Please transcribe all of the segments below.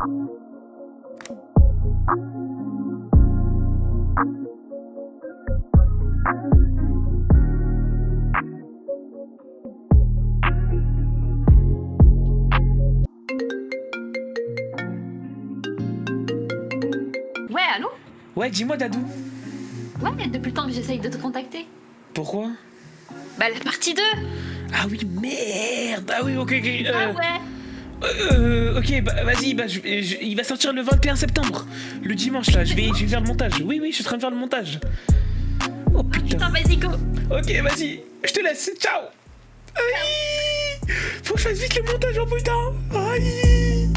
Ouais, allô? Ouais, dis-moi, Dadou. Ouais, depuis le temps que j'essaye de te contacter. Pourquoi? Bah, la partie 2. Ah oui, merde. Ah oui, ok, ok. Ah ouais. Ok, bah vas-y, il va sortir le 21 septembre. Le dimanche, là. Je vais faire le montage. Oui, je suis en train de faire le montage. Oh putain. Putain, vas-y, go. Ok, vas-y. Je te laisse. Ciao. Aïe. Faut que je fasse vite le montage, oh putain. Aïe.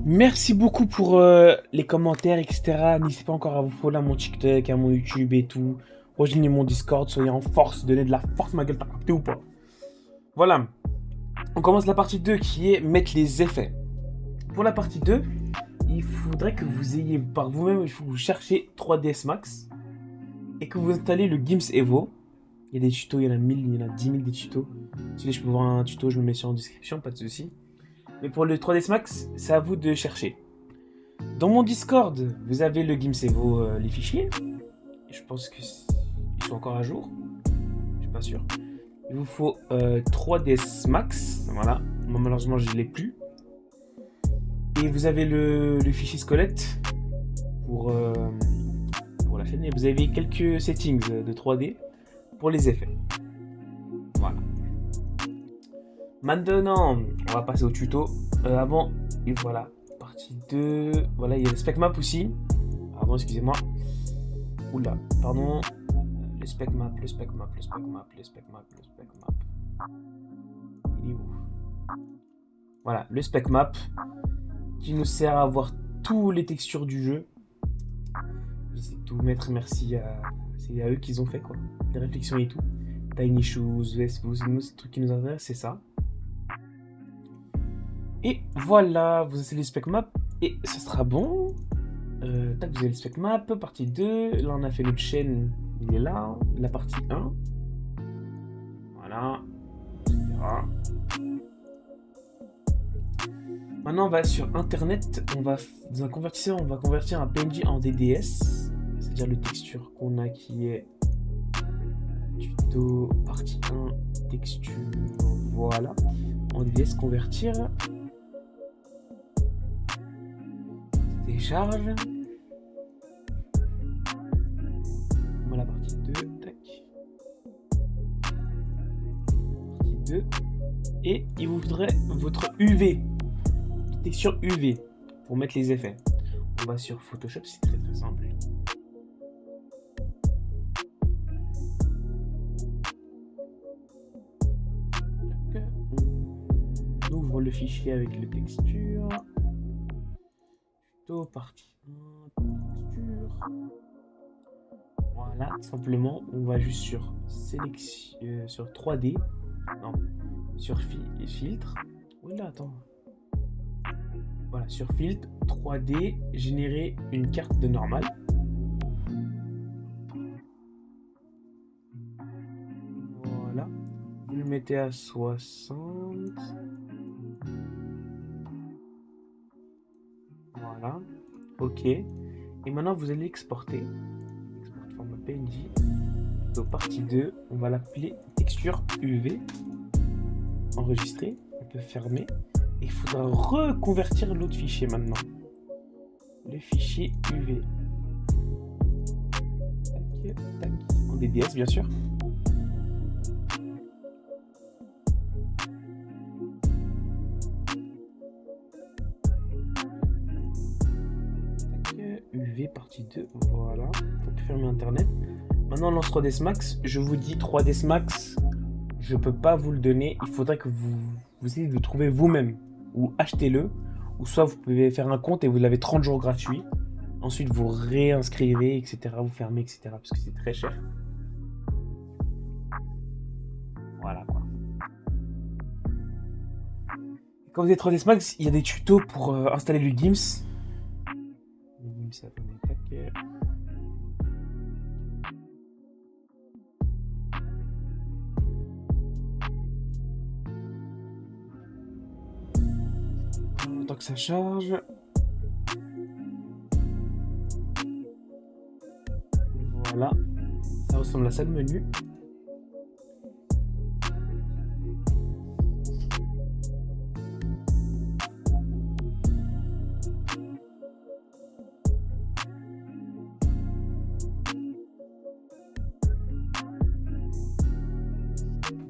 Merci beaucoup pour les commentaires, etc. N'hésitez pas encore à vous follow à mon TikTok, à mon YouTube et tout. Rejoignez mon Discord, soyez en force, donnez de la force, ma gueule, t'as capté ou pas? Voilà. On commence la partie 2 qui est mettre les effets. Pour la partie 2, il faudrait que vous ayez par vous-même, il faut que vous cherchiez 3ds Max et que vous installez le Gims Evo. Il y a des tutos, il y en a 1000, il y en a 10 000 des tutos. Si je peux voir un tuto, je me mets sur en description, pas de soucis. Mais pour le 3ds Max, c'est à vous de chercher. Dans mon Discord, vous avez le Gims Evo, les fichiers. Je pense qu'ils sont encore à jour. Je suis pas sûr. Il vous faut 3ds Max. Voilà. Moi, malheureusement, je ne l'ai plus. Et vous avez le fichier squelette pour la chaîne. Et vous avez quelques settings de 3D pour les effets. Voilà. Maintenant, on va passer au tuto. Avant, et voilà. Partie 2. Voilà, il y a le spec map aussi. Pardon, excusez-moi. Oula, pardon. Le spec map. Il est où? Voilà, le spec map qui nous sert à voir toutes les textures du jeu. J'essaie de tout mettre, merci à... C'est à eux qu'ils ont fait, quoi. Les réflexions et tout. Tiny Shoes, VS, c'est le truc qui nous intéresse, c'est ça. Et voilà, vous avez le spec map et ça sera bon. Tac, vous avez le spec map, partie 2. Là, on a fait notre chaîne, il est là. La partie 1. Voilà. Etc. Maintenant, on va sur Internet. Dans un convertisseur, on va convertir un PNG en DDS. C'est-à-dire le texture qu'on a qui est tuto, partie 1, texture. Voilà. En DDS, convertir. Télécharge. On a la partie 2. Tac. Partie 2. Et il vous faudrait votre UV. Texture UV pour mettre les effets. On va sur Photoshop, c'est très très simple. On ouvre le fichier avec les textures. Tuto, partie 1, texture. Voilà, simplement, on va juste sur sélection, sur 3D. Non, sur filtre. Oula, attends. Voilà, sur filtre, 3D, générer une carte de normal. Voilà. Vous le mettez à 60. Voilà. OK. Et maintenant, vous allez exporter. Export format PNG. Donc, partie 2, on va l'appeler texture UV. Enregistrer. On peut fermer. Et il faudra reconvertir l'autre fichier maintenant. Le fichier UV. Tac, tac. En DDS, bien sûr. Tac, UV partie 2. Voilà. On peut fermer Internet. Maintenant, on lance 3ds Max. Je vous dis 3ds Max, je peux pas vous le donner. Il faudrait que vous essayez de le trouver vous-même. Ou achetez-le. Ou soit vous pouvez faire un compte et vous l'avez 30 jours gratuit. Ensuite, vous réinscrivez, etc. Vous fermez, etc. Parce que c'est très cher. Voilà quoi. Quand vous êtes 3ds Max, il y a des tutos pour installer le Gims. Gims, attendez, tac. Tant que ça charge. Voilà. Ça ressemble à ça le menu.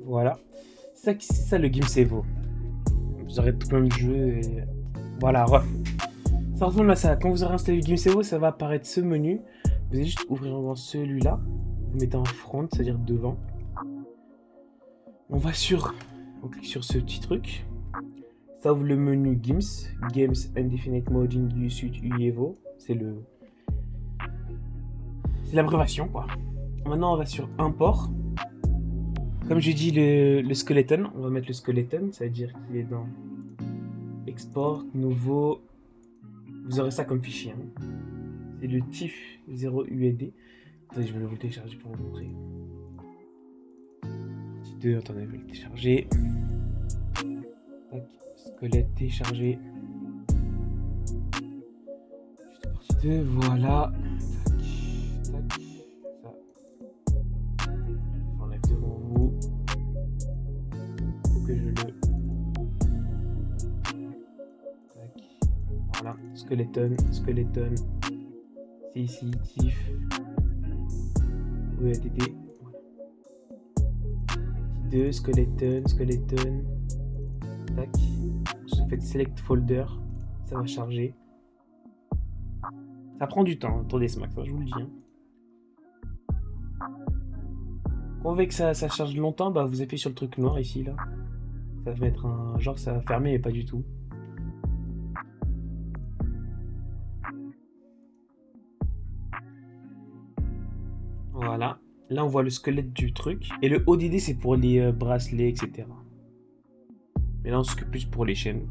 Voilà. C'est ça le Gims Evo. Vous aurez tout plein de jeux et... Voilà, ça ressemble à ça. Quand vous aurez installé le Gims Evo, ça va apparaître ce menu. Vous allez juste ouvrir celui-là. Vous mettez en front, c'est-à-dire devant. On clique sur ce petit truc. Ça ouvre le menu Gims. Games Indefinite Modding du Suite Evo. C'est l'abréviation, quoi. Maintenant, on va sur Import. Comme j'ai dit, le skeleton, on va mettre le skeleton, c'est-à-dire qu'il est dans Export, Nouveau. Vous aurez ça comme fichier. Hein. C'est le TIFF 0UED. Attendez, je vais le télécharger pour vous montrer. Partie 2, attendez, je vais le télécharger. Tac, squelette téléchargé. Partie 2, voilà. Tac, tac. Devant vous. Faut que je le... Tac. Voilà. Skeleton. C'est ici. TIFF. EADD. Voilà. 2. Skeleton. Tac. Vous faites Select Folder. Ça va charger. Ça prend du temps, attendez ce max, je vous le dis. Hein. Quand on veut que ça charge longtemps, bah vous appuyez sur le truc noir ici là. Ça va être un genre ça va fermer mais pas du tout. Voilà. Là on voit le squelette du truc. Et le ODD c'est pour les bracelets, etc. Mais là on s'occupe plus pour les chaînes.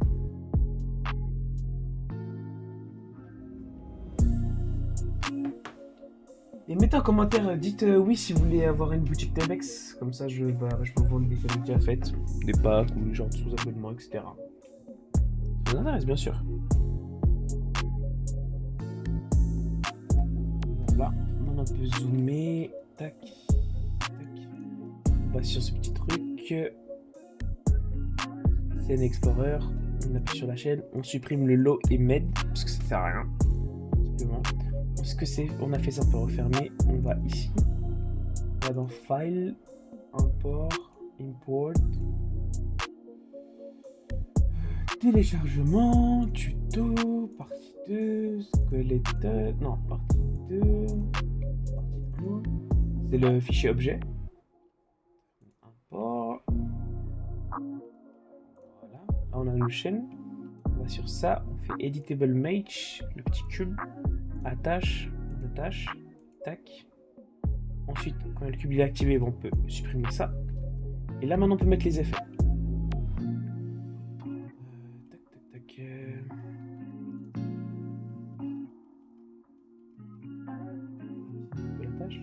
Et mettez en commentaire, dites oui si vous voulez avoir une boutique Tebex, comme ça je peux vendre des familles déjà faites, des packs ou genre de sous-abonnements, etc. Ça vous intéresse bien sûr. Voilà, maintenant on peut zoomer, tac, tac. On passe sur ce petit truc, Scene Explorer, on appuie sur la chaîne, on supprime le low et med, parce que ça sert à rien, simplement. Ce que c'est, on a fait ça, on peut refermer. On va ici, on va dans File, Import, téléchargement, tuto, partie 2, squelette, non, partie 2, partie 1, c'est le fichier objet. Import, voilà, là on a le chaîne, on va sur ça, on fait Editable Mesh, le petit cube. Attache, on attache, tac. Ensuite, quand le cube est activé, on peut supprimer ça. Et là, maintenant, on peut mettre les effets. Tac. L'attache.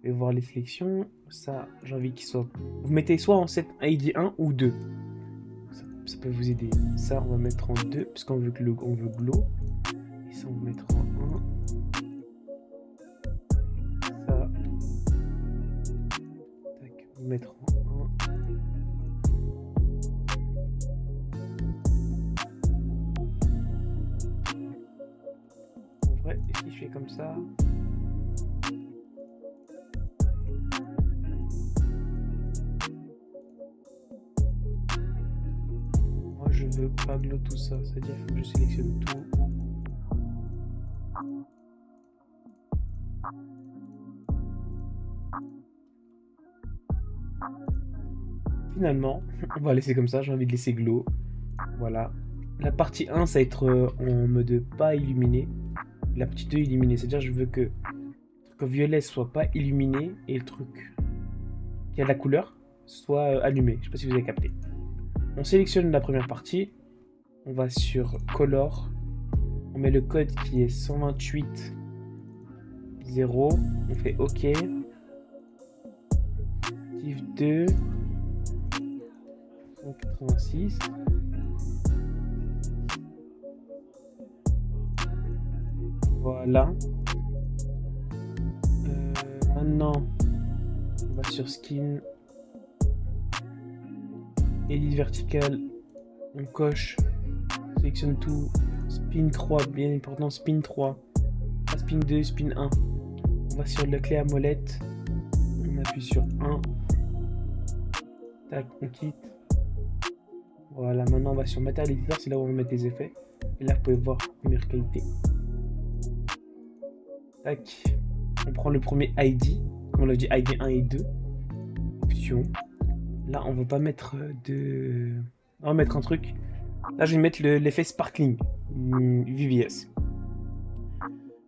Et voir les sélections. Ça, j'ai envie qu'il soit. Vous mettez soit en set ID 1 ou 2. Ça peut vous aider. Ça, on va mettre en 2, puisqu'on veut glow. Et ça, on va mettre en 1. Ça. Tac, on va mettre en 1. En vrai, si je fais comme ça. Moi, je veux pas glow tout ça, c'est-à-dire qu'il faut que je sélectionne tout. Finalement, on va laisser comme ça, j'ai envie de laisser glow. Voilà. La partie 1, ça va être en mode pas illuminé. La partie 2 illuminé, c'est-à-dire je veux que le truc violet soit pas illuminé et le truc qui a de la couleur soit allumé. Je sais pas si vous avez capté. On sélectionne la première partie. On va sur Color. On met le code qui est 128 0. On fait OK. Div 2. 186. Voilà. Maintenant, on va sur Skin. Edit vertical. On coche. Sélectionne tout. Spin 3, bien important. Spin 3. Pas spin 2, spin 1. On va sur la clé à molette. On appuie sur 1. Tac, on quitte. Voilà, maintenant on va sur Material Editor, c'est là où on va mettre les effets. Et là, vous pouvez voir meilleure qualité. Tac. On prend le premier ID. Comme on l'a dit, ID 1 et 2. Option. Là, on va pas mettre de... On va mettre un truc. Là, je vais mettre l'effet Sparkling. VVS.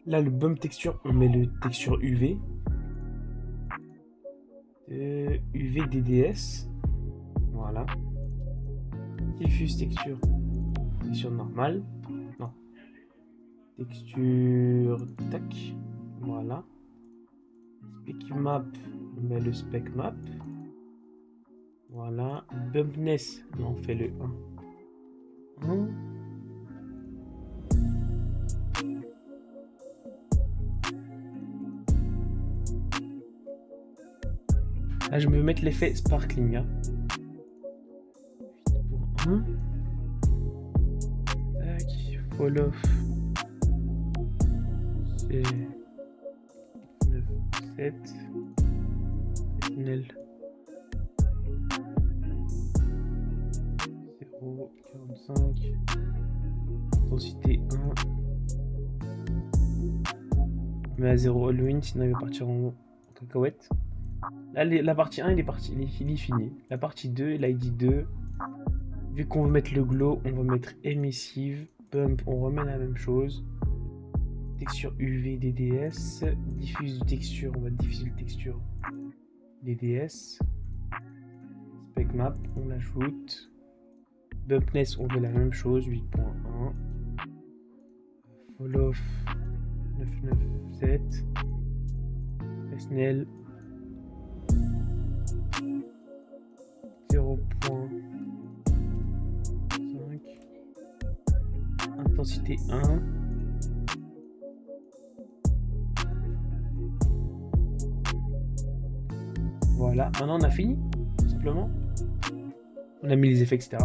Là, le Bump Texture, on met le texture UV. UV DDS. Voilà. Diffuse texture. Texture normale. Non. Texture. Tac. Voilà. Spec map. On met le spec map. Voilà. Bumpness. Non, on fait le 1. 1. Là, je vais mettre l'effet sparkling. Hein. 8.1. Tac. Fall off. C'est 9, 7. Nel. 0, 45. Intensité 1. On met à 0 Halloween, sinon il va partir en cacahuète. Là, la partie 1, il est fini. La partie 2, l'ID 2. Vu qu'on va mettre le glow, on va mettre emissive. Bump, on remet la même chose. Texture UV DDS. Diffuse de texture, on va diffuser le texture DDS. Spec map, on l'ajoute. Bumpness, on fait la même chose, 8.1. Fall off, 997. Snell, 0.5. Intensité 1. Voilà, maintenant on a fini, tout simplement. On a mis les effets, etc.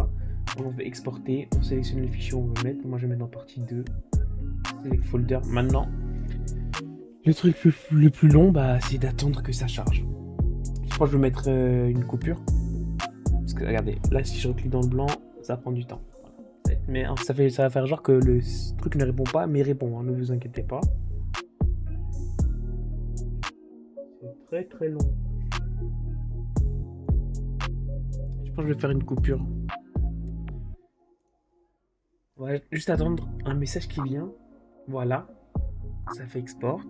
On va exporter, on sélectionne le fichier où on veut mettre. Moi je vais mettre dans partie 2. Select folder. Maintenant, le truc le plus long, bah, c'est d'attendre que ça charge. Je crois que je vais mettre une coupure. Parce que regardez, là si je reclique dans le blanc, ça prend du temps. Mais ça va faire genre que le truc ne répond pas, mais il répond, hein, ne vous inquiétez pas. C'est très très long. Je pense que je vais faire une coupure. On va juste attendre un message qui vient. Voilà. Ça fait export.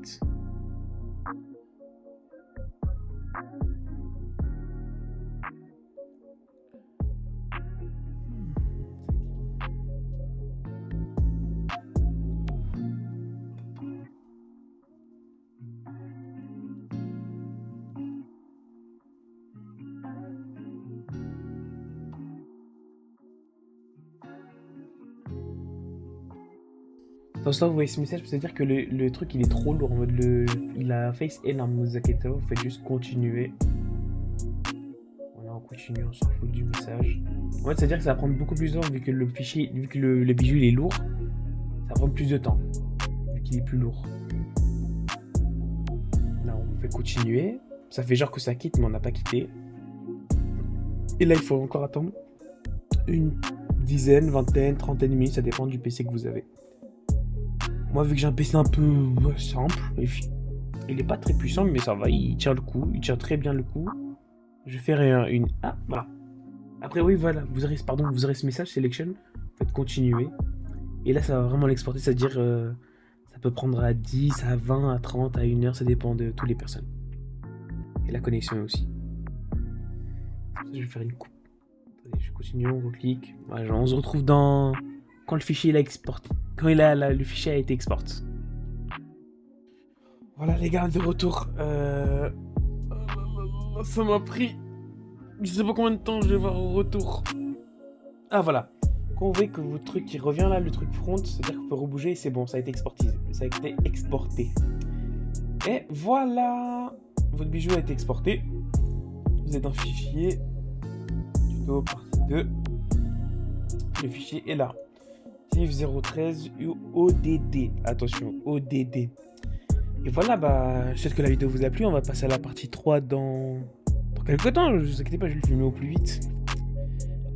Dans ce temps, vous voyez ce message, c'est-à-dire que le truc il est trop lourd en mode il a face énorme, ne vous inquiétez pas, vous faites juste continuer. Voilà, on continue, on s'en fout du message. En fait, c'est-à-dire que ça va prendre beaucoup plus de temps vu que le fichier, vu que le bijou il est lourd, ça prend plus de temps vu qu'il est plus lourd. Là, on fait continuer. Ça fait genre que ça quitte, mais on n'a pas quitté. Et là, il faut encore attendre une dizaine, vingtaine, trentaine de minutes, ça dépend du PC que vous avez. Moi, vu que j'ai un PC un peu simple, il est pas très puissant, mais ça va, il tient le coup, il tient très bien le coup. Je vais faire une... Ah, voilà. Après, oui, voilà, vous aurez ce message, selection, faites continuer. Et là, ça va vraiment l'exporter, c'est-à-dire, ça peut prendre à 10, à 20, à 30, à 1 heure, ça dépend de toutes les personnes. Et la connexion aussi. Je vais faire une coupe. Attendez, je continue, on reclique. Voilà, on se retrouve dans quand le fichier il a exporté. Quand le fichier a été exporté. Voilà les gars, de retour. Ça m'a pris... Je sais pas combien de temps je vais voir au retour. Ah voilà. Quand vous voyez que votre truc qui revient là, le truc front, c'est-à-dire qu'on peut rebouger, c'est bon, ça a été exporté. Ça a été exporté. Et voilà. Votre bijou a été exporté. Vous êtes dans fichier. Tuto partie 2. Le fichier est là. Div 013 ODD. Attention, ODD. Et voilà, j'espère que la vidéo vous a plu. On va passer à la partie 3 dans quelques temps. Ne vous inquiétez pas, je vais le filmer au plus vite.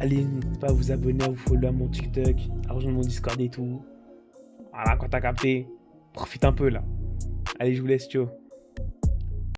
Allez, n'hésitez pas à vous abonner, à vous follow à mon TikTok, à rejoindre mon Discord et tout. Voilà, quand t'as capté, profite un peu là. Allez, je vous laisse, ciao.